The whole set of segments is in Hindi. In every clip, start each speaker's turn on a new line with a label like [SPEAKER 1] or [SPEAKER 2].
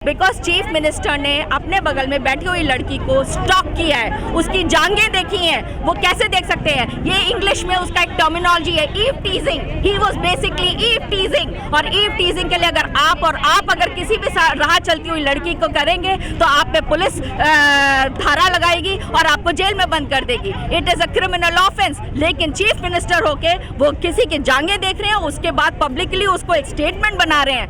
[SPEAKER 1] बिकॉज चीफ मिनिस्टर ने अपने बगल में बैठी हुई लड़की को स्टॉक किया है, उसकी जांघें देखी हैं। वो कैसे देख सकते हैं? ये इंग्लिश में उसका एक टर्मिनोलॉजी है, eve teasing. He was basically eve teasing. और ईव टीजिंग के लिए अगर आप अगर किसी भी राह चलती हुई लड़की को करेंगे तो आप पे पुलिस धारा लगाएगी और आपको जेल में बंद कर देगी। It is a criminal offence. लेकिन चीफ मिनिस्टर होके वो किसी की जांघें देख रहे हैं, उसके बाद पब्लिकली उसको एक स्टेटमेंट बना रहे हैं।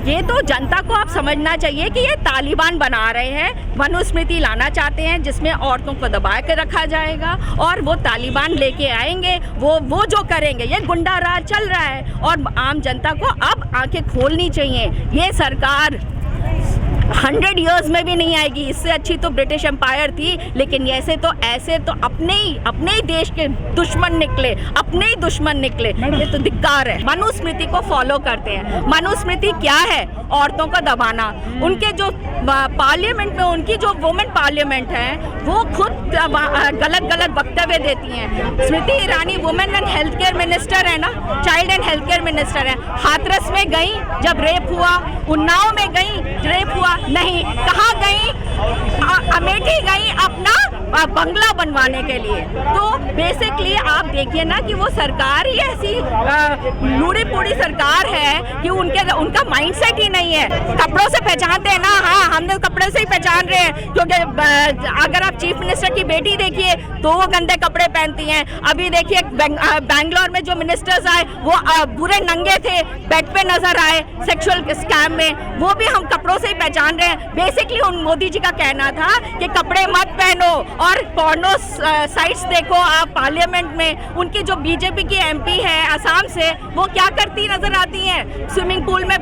[SPEAKER 1] ये तो जनता को आप समझना चाहिए कि ये तालिबान बना रहे हैं, मनुस्मृति लाना चाहते हैं जिसमें औरतों को दबा के रखा जाएगा और वो तालिबान लेके आएंगे। वो जो करेंगे, ये गुंडा राज चल रहा है और आम जनता को अब आंखें खोलनी चाहिए। ये सरकार 100 years में भी नहीं आएगी। इससे अच्छी तो ब्रिटिश एम्पायर थी, लेकिन ऐसे तो अपने ही देश के दुश्मन निकले। ये तो धिक्कार है। मनुस्मृति को फॉलो करते हैं। मनुस्मृति क्या है? औरतों को दबाना। उनके जो पार्लियामेंट में उनकी जो वुमेन पार्लियामेंट है वो खुद गलत वक्तव्य देती हैं। Smriti Irani women and health care minister है ना, child and health care minister है। हाथरस में गई जब रेप हुआ, उन्नाव में गई रेप हुआ, नहीं। कहाँ गई? अमेठी गई अपना बंगला बनवाने के लिए। तो बेसिकली आप देखिए ना कि वो सरकार ही ऐसी लूड़ी पूड़ी सरकार है कि उनका माइंडसेट ही नहीं है। कपड़ों से पहचानते हैं ना, हाँ हम कपड़े से ही पहचान रहे हैं, क्योंकि अगर आप चीफ मिनिस्टर की बेटी देखिए तो वो गंदे कपड़े पहनती हैं। अभी देखिए बैंगलोर में जो मिनिस्टर्स आए वो पूरे नंगे थे, बेड पे नजर आए सेक्सुअल स्कैम में, वो भी हम कपड़ों से ही पहचान रहे हैं। बेसिकली उन मोदी जी का कहना था कि कपड़े मत पहनो और पोर्नो साइट्स देखो। आप पार्लियामेंट में उनकी जो बीजेपी की एमपी है असम से, वो क्या करती नजर आती हैं? स्विमिंग पूल में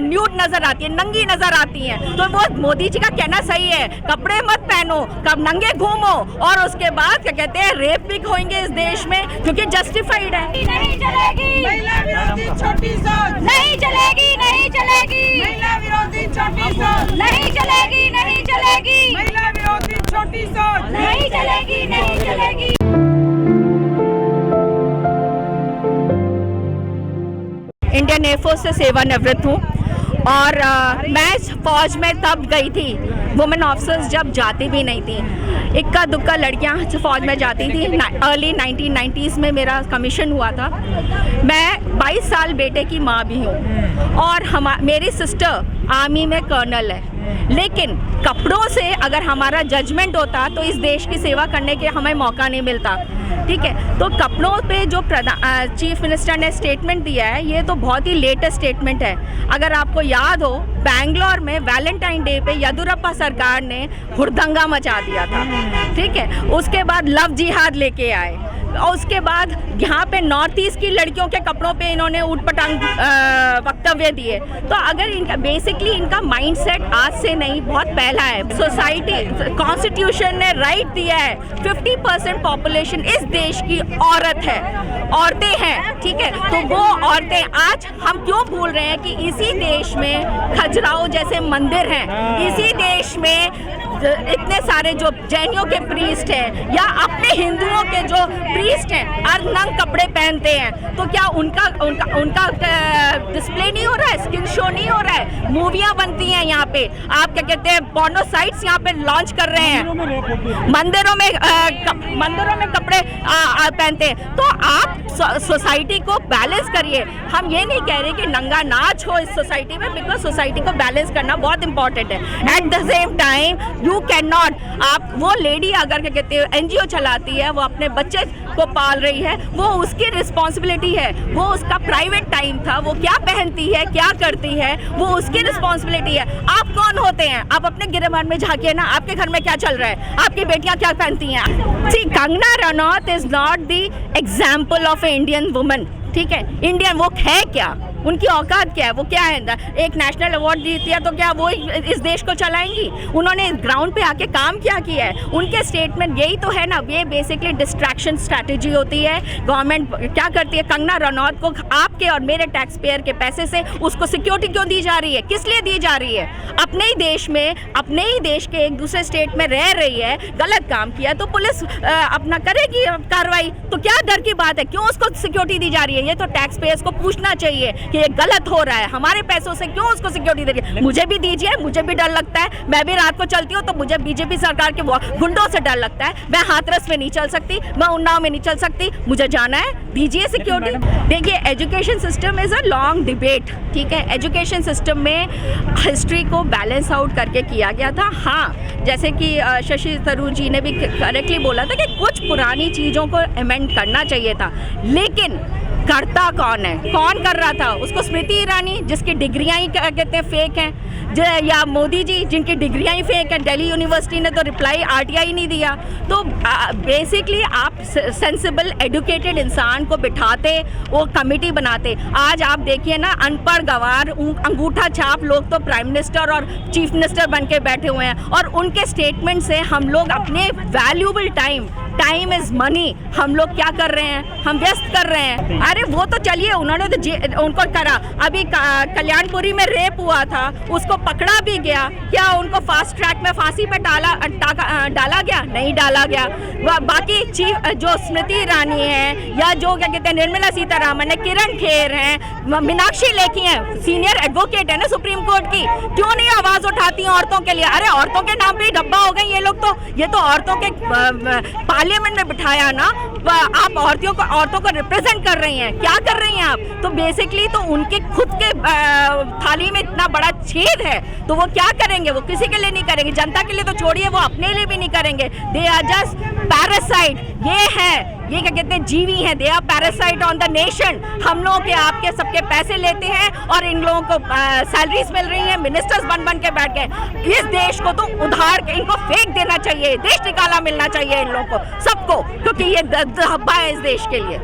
[SPEAKER 1] न्यूड नजर आती है, नंगी नजर आती हैं। तो वो मोदी जी का कहना सही है, कपड़े मत पहनो, कब नंगे घूमो और उसके बाद क्या कहते हैं रेप भी होंगे इस देश में, क्योंकि जस्टिफाइड है। नहीं चलेगी महिला विरोधी छोटी सोच, नहीं चलेगी, नहीं चलेगी महिला विरोधी छोटी सोच, नहीं चलेगी, नहीं चलेगी महिला विरोधी छोटी सोच, नहीं चलेगी, नहीं चलेगी। इंडियन एयरफोर्स से सेवानिवृत्त हूँ और मैं फौज में तब गई थी, वुमेन ऑफिसर्स जब जाती भी नहीं थी। इक्का दुक्का लड़कियां फौज में जाती थी। अर्ली 1990s में मेरा कमीशन हुआ था। मैं 22 साल बेटे की माँ भी हूँ और मेरी सिस्टर आर्मी में कर्नल है। लेकिन कपड़ों से अगर हमारा जजमेंट होता तो इस देश की सेवा करने के हमें मौका नहीं मिलता। ठीक है, तो कपड़ों पे जो चीफ मिनिस्टर ने स्टेटमेंट दिया है, ये तो बहुत ही लेटेस्ट स्टेटमेंट है। अगर आपको याद हो, बैंगलोर में वैलेंटाइन डे पे येदियुरप्पा सरकार ने हुड़दंगा मचा दिया था। ठीक है, उसके बाद लव जिहाद लेके आए और उसके बाद यहाँ पे नॉर्थ ईस्ट की लड़कियों के कपड़ों पे इन्होंने ऊटपटांग वक्तव्य दिए। तो अगर इनका बेसिकली इनका माइंडसेट आज से नहीं, बहुत पहला है। सोसाइटी कॉन्स्टिट्यूशन ने राइट दिया है, 50% पॉपुलेशन इस देश की औरतें हैं। ठीक है, तो वो औरतें आज हम क्यों भूल रहे हैं कि इसी देश में खजुराहो जैसे मंदिर हैं, इसी देश में इतने सारे जो जैनियों के प्रीस्ट हैं या अपने हिंदुओं के जो प्रीस्ट हैं अर्धनग्न कपड़े पहनते हैं, तो क्या उनका डिस्प्ले नहीं हो रहा है, स्किन शो नहीं हो रहा है? मूवियाँ बनती हैं यहाँ पे, आप क्या कहते हैं पोर्नो साइट्स यहाँ पे लॉन्च कर रहे हैं, मंदिरों में कपड़े पहनते हैं। तो आप सोसाइटी को बैलेंस करिए। हम ये नहीं कह रहे कि नंगा नाच हो इस सोसाइटी में, बिकॉज सोसाइटी को बैलेंस करना बहुत इंपॉर्टेंट है। At the same time you can not, आप वो लेडी अगर क्या कहते हैं एनजीओ चलाती है, वो अपने बच्चे को पाल रही है, वो उसकी रिस्पॉन्सिबिलिटी है, वो उसका प्राइवेट टाइम था, वो क्या पहनती है, क्या करती है, वो उसकी रिस्पॉन्सिबिलिटी है। आप कौन होते हैं? आप अपने गिरेबान में झांकिए ना, आपके घर में क्या चल रहा है, आपकी बेटियां क्या पहनती हैं। See, Kangana Ranaut is not the example of a Indian woman. ठीक है, इंडियन वो है क्या, उनकी औकात क्या है, वो क्या है? एक नेशनल अवार्ड जीती है तो क्या वो इस देश को चलाएंगी? उन्होंने ग्राउंड पे आके काम क्या किया है? उनके स्टेटमेंट यही तो है ना, ये बेसिकली डिस्ट्रैक्शन स्ट्रैटेजी होती है। गवर्नमेंट क्या करती है? कंगना रनौत को आप आपके और मेरे टैक्स पेयर के पैसे से उसको सिक्योरिटी क्यों दी जा रही है? किस लिए दी जा रही है? अपने ही देश में, अपने ही देश के एक दूसरे स्टेट में रह रही है, गलत काम किया तो पुलिस अपना करेगी कार्रवाई। तो क्या डर की बात है? क्यों उसको सिक्योरिटी दी जा रही है? ये तो टैक्स पेयर्स को पूछना चाहिए कि ये गलत हो रहा है, हमारे पैसों से क्यों उसको सिक्योरिटी दे रही है? मुझे भी दीजिए, मुझे भी डर लगता है। मैं भी रात को चलती हूँ तो मुझे बीजेपी सरकार के गुंडों से डर लगता है। मैं हाथरस में नहीं चल सकती, मैं उन्नाव में नहीं चल सकती, मुझे जाना है, दीजिए सिक्योरिटी। देखिए, education system is a long debate, ठीक है। एजुकेशन सिस्टम में हिस्ट्री को बैलेंस आउट करके किया गया था। हाँ, जैसे कि शशि थरूर जी ने भी करेक्टली बोला था कि कुछ पुरानी चीज़ों को अमेंड करना चाहिए था, लेकिन करता कौन है? कौन कर रहा था? उसको स्मृति ईरानी, जिसकी डिग्रियां ही क्या कहते हैं फेक हैं, या मोदी जी जिनकी डिग्रियां ही फेक हैं। दिल्ली यूनिवर्सिटी ने तो रिप्लाई आरटीआई नहीं दिया। तो बेसिकली आप सेंसिबल एडुकेटेड इंसान को बिठाते, वो कमेटी बनाते। आज आप देखिए ना, अनपढ़ गवार अंगूठा छाप लोग तो प्राइम मिनिस्टर और चीफ मिनिस्टर बन के बैठे हुए हैं, और उनके स्टेटमेंट से हम लोग अपने वैल्यूबल टाइम इज मनी, हम लोग क्या कर रहे हैं? हम व्यस्त कर रहे हैं। अरे वो तो चलिए, उन्होंने तो उनको करा। अभी कल्याणपुरी में रेप हुआ था, उसको पकड़ा भी गया। क्या उनको फास्ट ट्रैक में फांसी पे डाला गया? नहीं डाला गया। बाकी चीफ जो स्मृति ईरानी है, या जो क्या कहते हैं निर्मला सीतारामन है, किरण खेर हैं, मीनाक्षी लेखी हैं, सीनियर एडवोकेट है ना सुप्रीम कोर्ट की, क्यों नहीं आवाज उठाती हैं औरतों के लिए? अरे औरतों के नाम पे ही डब्बा हो गए ये लोग। तो ये तो औरतों के पार्लियामेंट में बिठाया ना, आप औरतों को रिप्रेजेंट कर रही हैं, क्या कर रही हैं आप? तो बेसिकली तो उनके खुद के थाली में इतना बड़ा छेद है, तो वो क्या करेंगे? वो किसी के लिए नहीं करेंगे, जनता के लिए तो छोड़िए, वो अपने लिए भी नहीं करेंगे। They are just parasite. ये क्या कहते हैं, जीवी हैं। They are parasite on the nation. हम लोगों के आपके सबके पैसे लेते हैं और इन लोगों को सैलरीज मिल रही हैं, मिनिस्टर्स बन के बैठ गए। इस देश को तो उधार इनको फेंक देना चाहिए, देश निकाला मिलना चाहिए इन लोगों को सबको, क्योंकि ये धब्बा है इस देश के लिए।